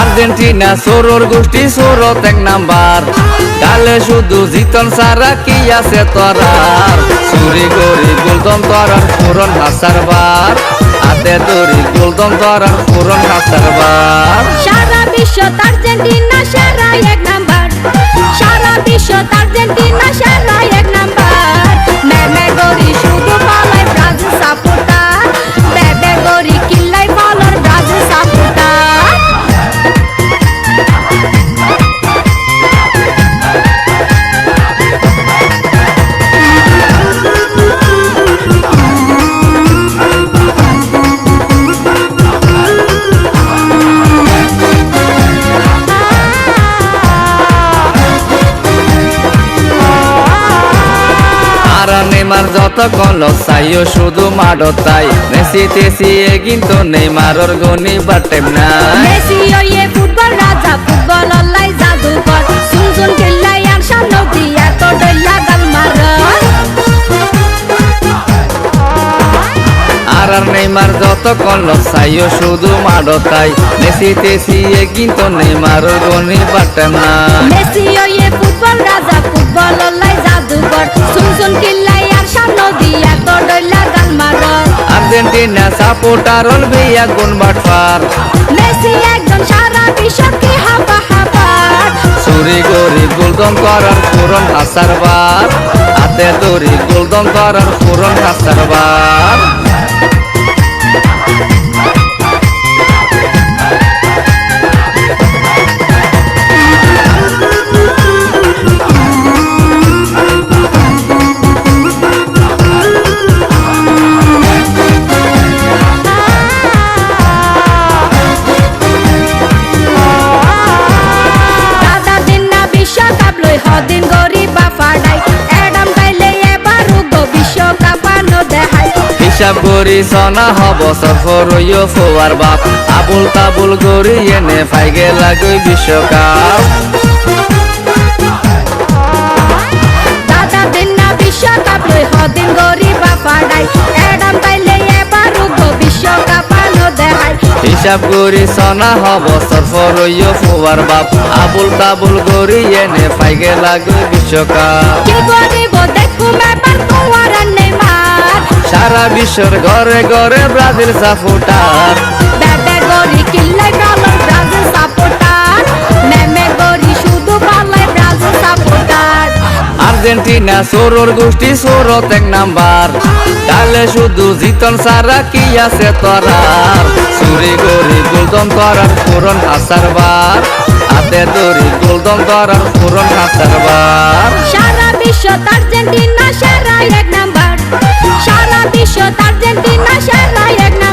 Argentina সোরোর গোষ্ঠী সোরত এক number গালে শুধু জিতন সারা কি আছে তোরার চুরি গরি গোলদম তোরার পুরন হাসার বার হাতে দড়ি গোলদম তোরার পুরন হাসার বার সারা বিশ্ব আর্জেন্টিনা সেরা এক নাম্বার সারা বিশ্ব আর্জেন্টিনা সেরা এক নাম্বার মেমে গরি শুধু পালায় ব্রাজিল সাপোর্টার বেবে গরি কিল্লাই পালার ব্রাজিল সাপোর্টার নেইমার যত কল চাইও শুধু মাডো তাই মেসি তেসি কিন্তু নেইমারর গনি বাটেম না মেসি ওয়ে ফুটবল রাজা ফুটবল অল্লাই জাদুকর সুনসুন খেলাই আর সামনে দিয়া তো ডইলা গাল মার আর নেইমার যত কল চাইও শুধু মাডো তাই মেসি তেসি কিন্তু নেইমারর গনি বাটেম না মেসি ওয়ে ফুটবল রাজা ফুটবল অল্লাই জাদুকর সুনসুন খেলাই আর সামনে দিয়া তো ডইলা গাল মার আর্জেন্টিনা সাপোর্টার হল ভাইয়া গুণ বাটফার মেসি একজন সারা বিশ্বকে হাবা হাবার চুরি গরি গোলদম করার পুরন হাসার বার হাতে দড়ি গোলদম করার পুরন হাসার বার হদিন গরিব ফাড়াই এডাম গাইলে এবার উগো বিশ্বকাপ আনো দেখাই হিসাব করি সনা হব সফর হইও ফোয়ার বাপ আবুল তাবুল গরি এনে ফাইগে লাগই বিশ্বকাপ দাদা দিন না বিশ্বকাপ লই হদিন গরিব ফাড়াই এডাম গাইলে এবার উগো বিশ্বকাপ আনো দেখাই হিসাব করি সনা হব সফর হইও ফোয়ার বাপ আবুল তাবুল গরি এনে ফাইগে লাগই বিশ্বকাপ কি গরিব দেখু মেবার তোমার নেইমার সারা বিশ্বর ঘরে ঘরে ব্রাজিল সাপোর্টার বেবে গরি কিল্লাই পালার ব্রাজিল সাপোর্টার মেমে গরি শুধু পালায় ব্রাজিল সাপোর্টার আর্জেন্টিনা সোরোর গোষ্ঠী সোরত এক নাম্বার গালে শুধু জিতন সারা কি আছে তোরার চুরি গরি গোলদম করার পুরন হাসার বার হাতে দড়ি গোলদম করার পুরন হাসার বার সারা বিশ্ব আর্জেন্টিনা সেরা এক নাম্বার সারা বিশ্ব আর্জেন্টিনা সেরা এক নাম্বার